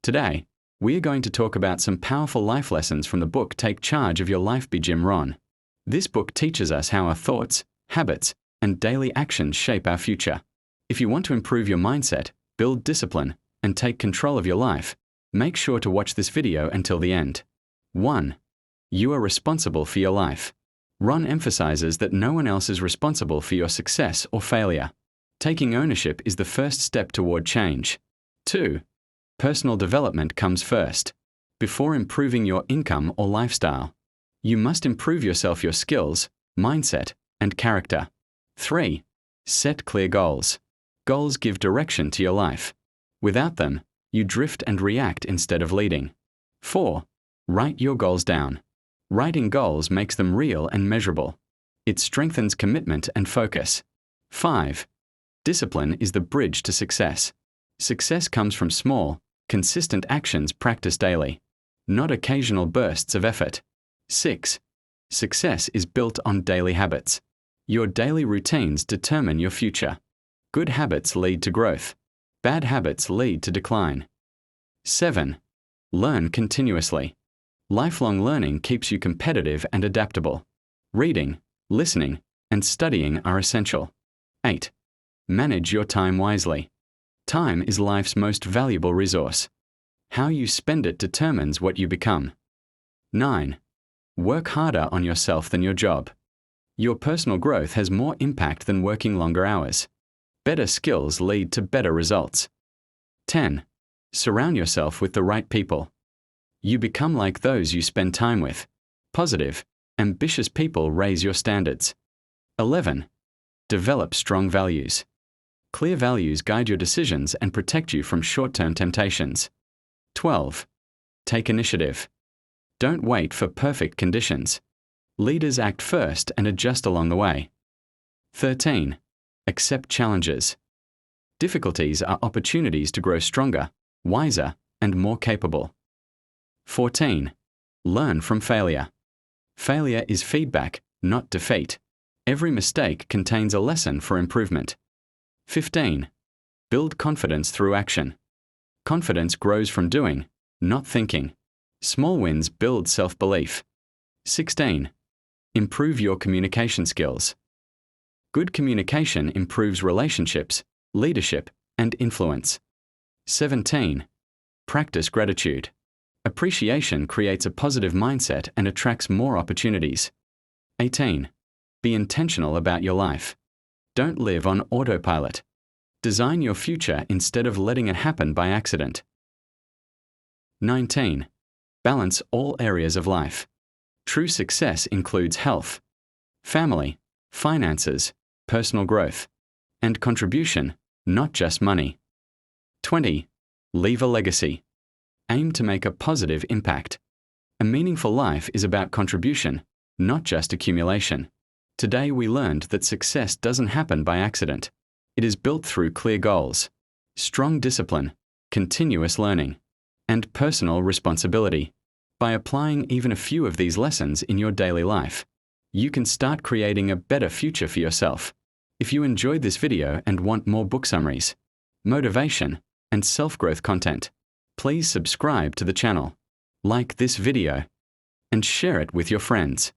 Today, we are going to talk about some powerful life lessons from the book Take Charge of Your Life by Rohn. This book teaches us how our thoughts, habits, and daily actions shape our future. If you want to improve your mindset, build discipline, and take control of your life, make sure to watch this video until the end. 1. You are responsible for your life. Rohn emphasizes that no one else is responsible for your success or failure. Taking ownership is the first step toward change. 2. Personal development comes first. Before improving your income or lifestyle, you must improve your skills, mindset, and character. 3. Set clear goals. Goals give direction to your life. Without them, you drift and react instead of leading. 4. Write your goals down. Writing goals makes them real and measurable. It strengthens commitment and focus. 5. Discipline is the bridge to success. Success comes from small, consistent actions practiced daily, not occasional bursts of effort. 6. Success is built on daily habits. Your daily routines determine your future. Good habits lead to growth. Bad habits lead to decline. 7. Learn continuously. Lifelong learning keeps you competitive and adaptable. Reading, listening, and studying are essential. 8. Manage your time wisely. Time is life's most valuable resource. How you spend it determines what you become. 9. Work harder on yourself than your job. Your personal growth has more impact than working longer hours. Better skills lead to better results. 10. Surround yourself with the right people. You become like those you spend time with. Positive, ambitious people raise your standards. 11. Develop strong values. Clear values guide your decisions and protect you from short-term temptations. 12. Take initiative. Don't wait for perfect conditions. Leaders act first and adjust along the way. 13. Accept challenges. Difficulties are opportunities to grow stronger, wiser, and more capable. 14. Learn from failure. Failure is feedback, not defeat. Every mistake contains a lesson for improvement. 15. Build confidence through action. Confidence grows from doing, not thinking. Small wins build self-belief. 16. Improve your communication skills. Good communication improves relationships, leadership, and influence. 17. Practice gratitude. Appreciation creates a positive mindset and attracts more opportunities. 18. Be intentional about your life. Don't live on autopilot. Design your future instead of letting it happen by accident. 19. Balance all areas of life. True success includes health, family, finances, personal growth, and contribution, not just money. 20. Leave a legacy. Aim to make a positive impact. A meaningful life is about contribution, not just accumulation. Today we learned that success doesn't happen by accident. It is built through clear goals, strong discipline, continuous learning, and personal responsibility. By applying even a few of these lessons in your daily life, you can start creating a better future for yourself. If you enjoyed this video and want more book summaries, motivation, and self-growth content, please subscribe to the channel, like this video, and share it with your friends.